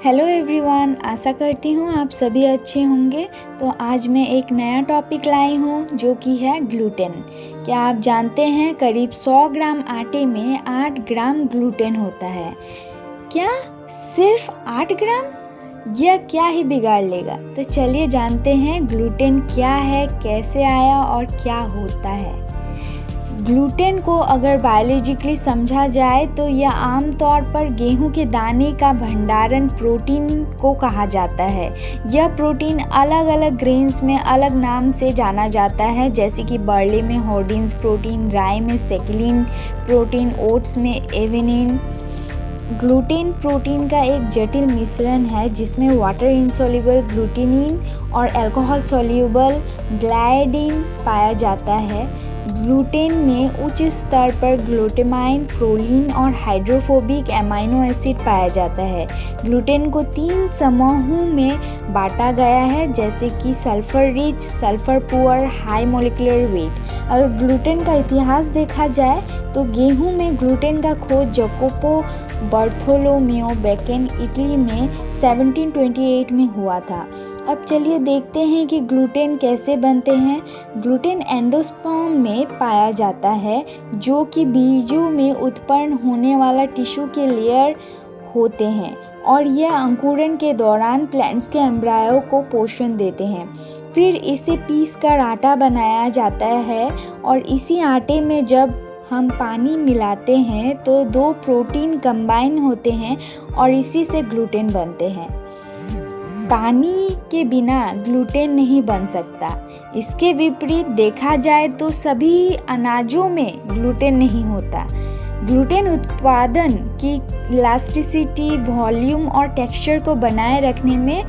Hello everyone, आशा करती हूँ आप सभी अच्छे होंगे। तो आज मैं एक नया टॉपिक लाई हूँ जो कि है ग्लूटेन। क्या आप जानते हैं करीब 100 ग्राम आटे में 8 ग्राम ग्लूटेन होता है। क्या सिर्फ 8 ग्राम? यह क्या ही बिगाड़ लेगा। तो चलिए जानते हैं ग्लूटेन क्या है, कैसे आया और क्या होता है। ग्लूटेन को अगर बायोलॉजिकली समझा जाए तो यह आमतौर पर गेहूं के दाने का भंडारण प्रोटीन को कहा जाता है। यह प्रोटीन अलग अलग ग्रेन्स में अलग नाम से जाना जाता है, जैसे कि बर्ले में होर्डिन्स प्रोटीन, राई में सेक्लिन प्रोटीन, ओट्स में एवेनिन। ग्लूटेन प्रोटीन का एक जटिल मिश्रण है जिसमें वाटर इंसोल्यूबल ग्लूटेनिन और अल्कोहल सोल्यूबल ग्लाइडिन पाया जाता है। ग्लूटेन में उच्च स्तर पर ग्लूटामाइन, प्रोलीन और हाइड्रोफोबिक एमाइनो एसिड पाया जाता है। ग्लूटेन को 3 समूहों में बांटा गया है, जैसे कि sulphur rich, sulphur poor, high molecular weight. अगर ग्लूटेन का इतिहास देखा जाए तो गेहूं में ग्लूटेन का खोज जकोपो बार्थोलोमेओ बेकेन इटली में 1728 में हुआ था। अब चलिए देखते हैं कि ग्लूटेन कैसे बनते हैं। ग्लूटेन एंडोस्पर्म में पाया जाता है, जो कि बीजों में उत्पन्न होने वाला टिश्यू के लेयर होते हैं और यह अंकुरण के दौरान प्लांट्स के एम्ब्रायो को पोषण देते हैं। फिर इसे पीस कर आटा बनाया जाता है और इसी आटे में जब हम पानी मिलाते हैं तो 2 प्रोटीन कंबाइन होते हैं और इसी से ग्लूटेन बनते हैं। पानी के बिना ग्लूटेन नहीं बन सकता। इसके विपरीत देखा जाए तो सभी अनाजों में ग्लूटेन नहीं होता। ग्लूटेन उत्पादन की इलास्टिसिटी, वॉल्यूम और टेक्सचर को बनाए रखने में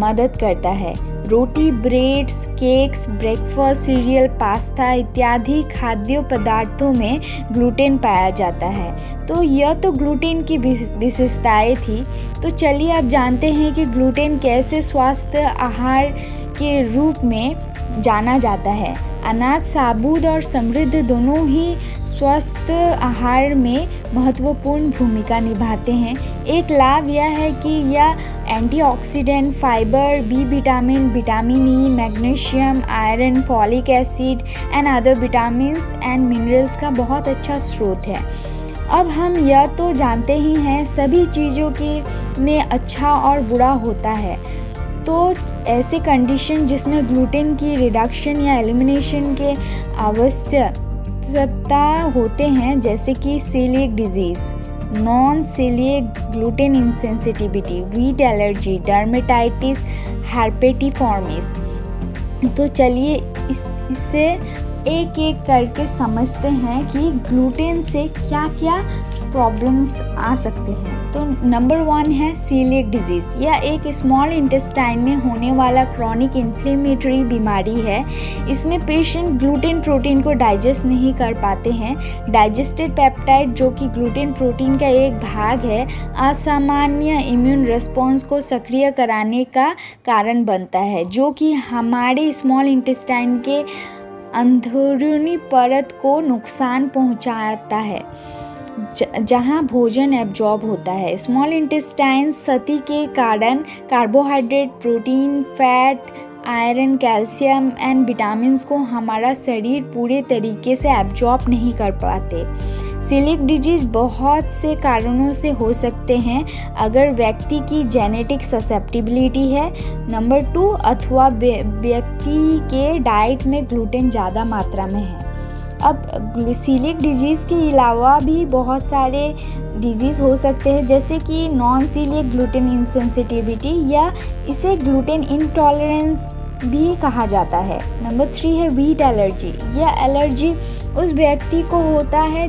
मदद करता है। रोटी, breads, cakes, breakfast, cereal, pasta इत्यादि खाद्य पदार्थों में ग्लूटेन पाया जाता है। तो यह तो ग्लूटेन की विशेषताएं थी। तो चलिए अब जानते हैं कि ग्लूटेन कैसे स्वास्थ्य आहार के रूप में जाना जाता है। अनाज साबुत और समृद्ध दोनों ही स्वस्थ आहार में महत्वपूर्ण भूमिका निभाते हैं। एक लाभ यह है कि यह antioxidant, fibre, B vitamin, vitamin E, magnesium, iron, folic acid and other vitamins and minerals का बहुत अच्छा स्रोत है। अब हम यह तो जानते ही हैं सभी चीज़ों के में अच्छा और बुरा होता है। तो ऐसे कंडीशन जिसमें ग्लूटेन की रिडक्शन या एलिमिनेशन के आवश्यकता होते हैं, जैसे कि coeliac disease, non coeliac gluten insensitivity, wheat allergy, dermatitis herpetiformis. तो चलिए इससे एक एक करके समझते हैं कि ग्लूटेन से क्या क्या प्रॉब्लम्स आ सकते हैं। तो नंबर 1 है सीलिएक डिजीज़। यह एक स्मॉल इंटेस्टाइन में होने वाला क्रॉनिक इन्फ्लेमेटरी बीमारी है। इसमें पेशेंट ग्लूटेन प्रोटीन को डाइजेस्ट नहीं कर पाते हैं। डाइजेस्टेड पेप्टाइड, जो कि ग्लूटेन प्रोटीन का एक भाग है, असामान्य इम्यून रिस्पॉन्स को सक्रिय कराने का कारण बनता है, जो कि हमारे स्मॉल इंटेस्टाइन के अंदरूनी परत को नुकसान पहुंचाता है, जहां भोजन एब्जॉर्ब होता है। स्मॉल इंटेस्टाइन क्षति के कारण carbohydrate, protein, fat, iron, calcium and vitamins को हमारा शरीर पूरे तरीके से एब्जॉर्ब नहीं कर पाते। सीलिएक डिजीज बहुत से कारणों से हो सकते हैं। अगर व्यक्ति की जेनेटिक ससेप्टिबिलिटी है, नंबर 2, अथवा व्यक्ति के डाइट में ग्लूटेन ज़्यादा मात्रा में है। अब सीलिएक डिजीज़ के अलावा भी बहुत सारे डिजीज़ हो सकते हैं, जैसे कि नॉन सीलिएक ग्लूटेन इंसेंसिटिविटी या इसे ग्लूटेन इंटॉलरेंस भी कहा जाता है। नंबर 3 है व्हीट एलर्जी। यह एलर्जी उस व्यक्ति को होता है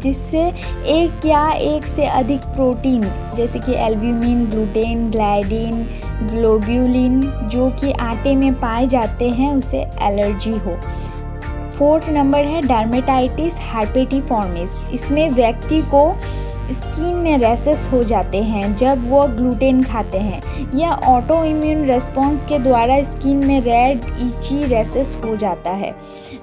जिससे एक या एक से अधिक प्रोटीन, जैसे कि एल्ब्यूमिन, ग्लूटेन, ग्लाइडिन, ग्लोब्यूलिन, जो कि आटे में पाए जाते हैं, उसे एलर्जी हो। 4th नंबर है डर्मेटाइटिस हर्पेटिफॉर्मिस। इसमें व्यक्ति को स्किन में रैशेस हो जाते हैं जब वो ग्लूटेन खाते हैं। यह ऑटो इम्यून रिस्पॉन्स के द्वारा स्किन में रेड इची रैशेस हो जाता है।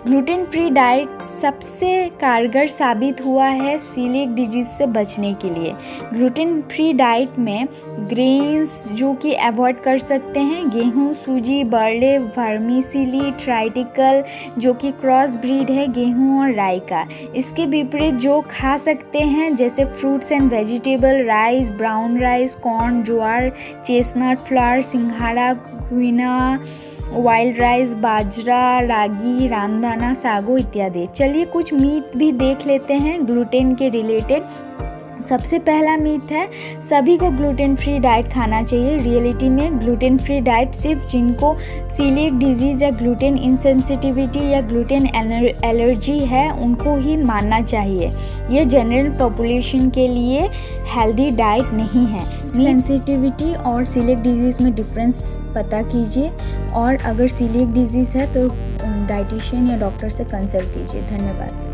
ग्लूटेन फ्री डाइट सबसे कारगर साबित हुआ है सीलिएक डिजीज़ से बचने के लिए। ग्लूटेन फ्री डाइट में ग्रेन्स जो कि अवॉइड कर सकते हैं, गेहूँ, सूजी, बरले, वर्मिसेली, ट्राइटिकल जो कि क्रॉस ब्रीड है गेहूँ और राई का। इसके विपरीत जो खा सकते हैं जैसे fruits and vegetable, rice, brown rice, corn, jowar, chestnut, flower, सिंघाड़ा, क्विनोआ, वाइल्ड राइस, बाजरा, रागी, रामदाना, सागो इत्यादि। चलिए कुछ मीथ भी देख लेते हैं ग्लूटेन के रिलेटेड। सबसे पहला मीथ है सभी को ग्लूटेन फ्री डाइट खाना चाहिए। रियलिटी में ग्लूटेन फ्री डाइट सिर्फ जिनको सीलिएक डिजीज़ या ग्लूटेन इंसेंसिटिविटी या ग्लूटेन एलर्जी है उनको ही मानना चाहिए। ये जनरल पॉपुलेशन के लिए हेल्दी डाइट नहीं है। सेंसिटिविटी और सीलिएक डिजीज़ में डिफरेंस पता कीजिए और अगर सीलिएक डिजीज़ है तो डाइटिशियन या डॉक्टर से कंसल्ट कीजिए। धन्यवाद।